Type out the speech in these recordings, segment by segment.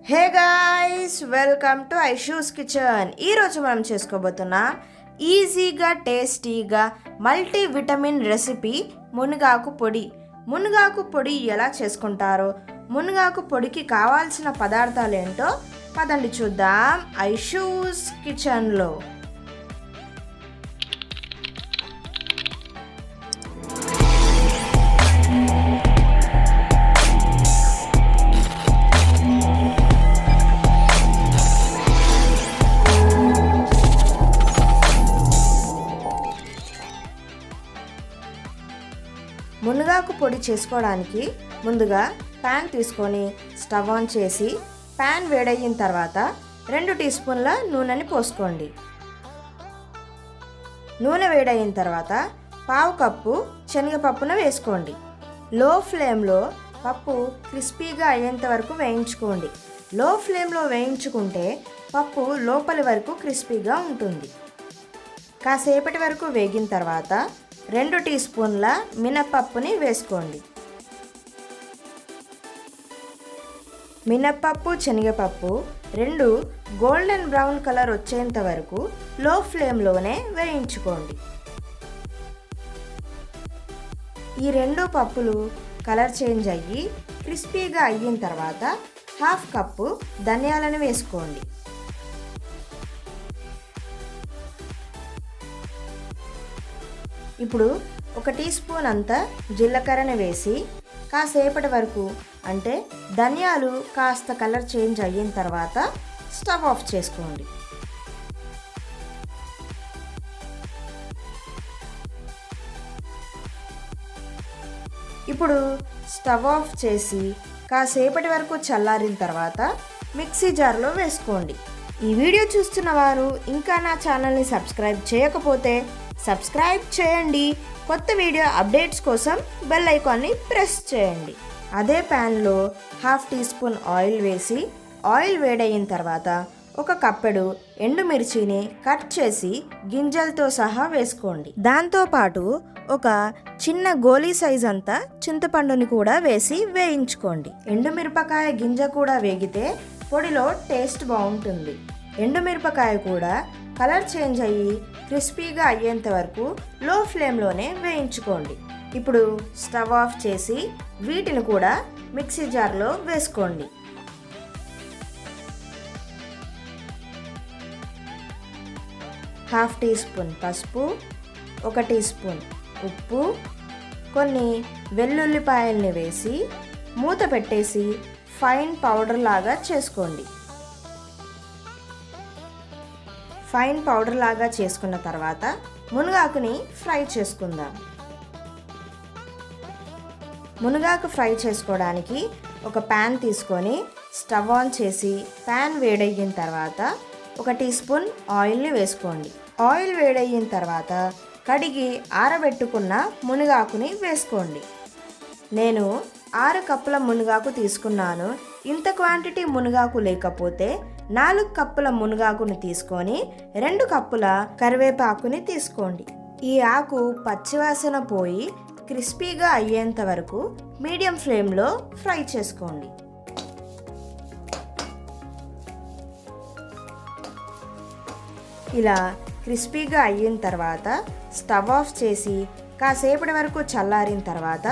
Hey guys, welcome to Aishu's kitchen. ఈరోజు మనం చేసుకోబోతున్నాం ఈజీగా టేస్టీగా మల్టీ విటమిన్ రెసిపీ మునగాకు పొడి. మునగాకు పొడి ఎలా చేసుకుంటారో, మునగాకు పొడికి కావాల్సిన పదార్థాలు ఏంటో పదండి చూద్దాం ఐషూస్ కిచెన్లో. మునగాకు పొడి చేసుకోవడానికి ముందుగా ప్యాన్ తీసుకొని స్టవ్ ఆన్ చేసి ప్యాన్ వేడయిన తర్వాత 2 టీ స్పూన్ల నూనెని పోసుకోండి. నూనె వేడయిన తర్వాత 1/2 కప్పు శనగపప్పును వేసుకోండి. లో ఫ్లేమ్లో పప్పు క్రిస్పీగా అయ్యేంత వరకు వేయించుకోండి. లో ఫ్లేమ్లో వేయించుకుంటే పప్పు లోపలి వరకు క్రిస్పీగా ఉంటుంది. కాసేపటి వరకు వేగిన తర్వాత 2 టీ స్పూన్ల మినపప్పుని వేసుకోండి. మినపప్పు శనగపప్పు 2 గోల్డెన్ బ్రౌన్ కలర్ వచ్చేంత వరకు లో ఫ్లేమ్లోనే వేయించుకోండి. ఈ 2 పప్పులు కలర్ చేంజ్ అయ్యి క్రిస్పీగా అయిన తర్వాత 1/2 కప్పు ధనియాలను వేసుకోండి. ఇప్పుడు 1 టీ స్పూన్ అంత జీలకర్రని వేసి కాసేపటి వరకు, అంటే ధనియాలు కాస్త కలర్ చేంజ్ అయిన తర్వాత స్టవ్ ఆఫ్ చేసుకోండి. ఇప్పుడు స్టవ్ ఆఫ్ చేసి కాసేపటి వరకు చల్లారిన తర్వాత మిక్సీ జార్లో వేసుకోండి. ఈ వీడియో చూస్తున్న వారు ఇంకా నా ఛానల్ని సబ్స్క్రైబ్ చేయకపోతే సబ్స్క్రైబ్ చేయండి. కొత్త వీడియో అప్డేట్స్ కోసం బెల్ ఐకాన్ని ప్రెస్ చేయండి. అదే ప్యాన్లో 1/2 టీ స్పూన్ ఆయిల్ వేసి ఆయిల్ వేడయిన తర్వాత 1 కప్పెడు ఎండుమిర్చిని కట్ చేసి గింజలతో సహా వేసుకోండి. దాంతోపాటు ఒక చిన్న గోలీ సైజ్ అంతా చింతపండుని కూడా వేసి వేయించుకోండి. ఎండుమిరపకాయ గింజ కూడా వేగితే పొడిలో టేస్ట్ బాగుంటుంది. ఎండుమిరపకాయ కూడా కలర్ చేంజ్ అయ్యి క్రిస్పీగా అయ్యేంత వరకు లో ఫ్లేమ్లోనే వేయించుకోండి. ఇప్పుడు స్టవ్ ఆఫ్ చేసి వీటిని కూడా మిక్సీ జార్లో వేసుకోండి. హాఫ్ టీ స్పూన్ పసుపు, 1 టీ స్పూన్ ఉప్పు, కొన్ని వెల్లుల్లిపాయల్ని వేసి మూత పెట్టేసి ఫైన్ పౌడర్ లాగా చేసుకోండి. ఫైన్ పౌడర్ లాగా చేసుకున్న తర్వాత మునగాకుని ఫ్రై చేసుకుందాం. మునగాకు ఫ్రై చేసుకోవడానికి ఒక ప్యాన్ తీసుకొని స్టవ్ ఆన్ చేసి ప్యాన్ వేడయిన తర్వాత 1 టీ స్పూన్ ఆయిల్ని వేసుకోండి. ఆయిల్ వేడయిన తర్వాత కడిగి ఆరబెట్టుకున్న మునగాకుని వేసుకోండి. నేను 6 కప్పుల మునగాకు తీసుకున్నాను. ఇంత క్వాంటిటీ మునగాకు లేకపోతే 4 కప్పుల మునగాకుని తీసుకొని 2 కప్పుల కరివేపాకుని తీసుకోండి. ఈ ఆకు పచ్చివాసన పోయి క్రిస్పీగా అయ్యేంత వరకు మీడియం ఫ్లేమ్లో ఫ్రై చేసుకోండి. ఇలా క్రిస్పీగా అయిన తర్వాత స్టవ్ ఆఫ్ చేసి కాసేపటి వరకు చల్లారిన తర్వాత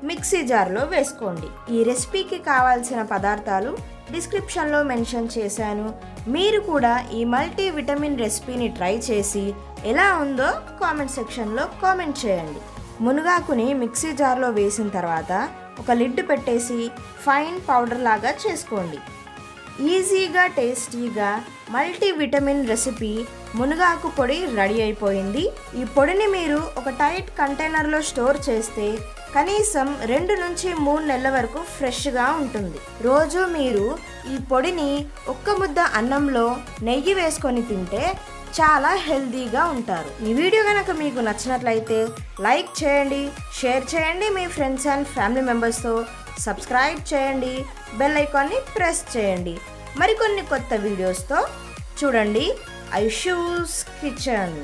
మిక్సీ జార్లో వేసుకోండి. ఈ రెసిపీకి కావాల్సిన పదార్థాలు డిస్క్రిప్షన్లో మెన్షన్ చేశాను. మీరు కూడా ఈ మల్టీ విటమిన్ రెసిపీని ట్రై చేసి ఎలా ఉందో కామెంట్ సెక్షన్లో కామెంట్ చేయండి. మునగాకుని మిక్సీ జార్లో వేసిన తర్వాత ఒక లిడ్ పెట్టేసి ఫైన్ పౌడర్ లాగా చేసుకోండి. ఈజీగా టేస్టీగా మల్టీ విటమిన్ రెసిపీ మునగాకు పొడి రెడీ అయిపోయింది. ఈ పొడిని మీరు ఒక టైట్ కంటైనర్లో స్టోర్ చేస్తే కనీసం 2 నుంచి 3 నెలల వరకు ఫ్రెష్గా ఉంటుంది. రోజు మీరు ఈ పొడిని 1 ముద్ద అన్నంలో నెయ్యి వేసుకొని తింటే చాలా హెల్తీగా ఉంటారు. ఈ వీడియో కనుక మీకు నచ్చినట్లయితే లైక్ చేయండి, షేర్ చేయండి, మీ ఫ్రెండ్స్ అండ్ ఫ్యామిలీ మెంబర్స్తో సబ్స్క్రైబ్ చేయండి, బెల్ ఐకాన్ని ప్రెస్ చేయండి. మరికొన్ని కొత్త వీడియోస్తో చూడండి ఐషూస్ కిచెన్.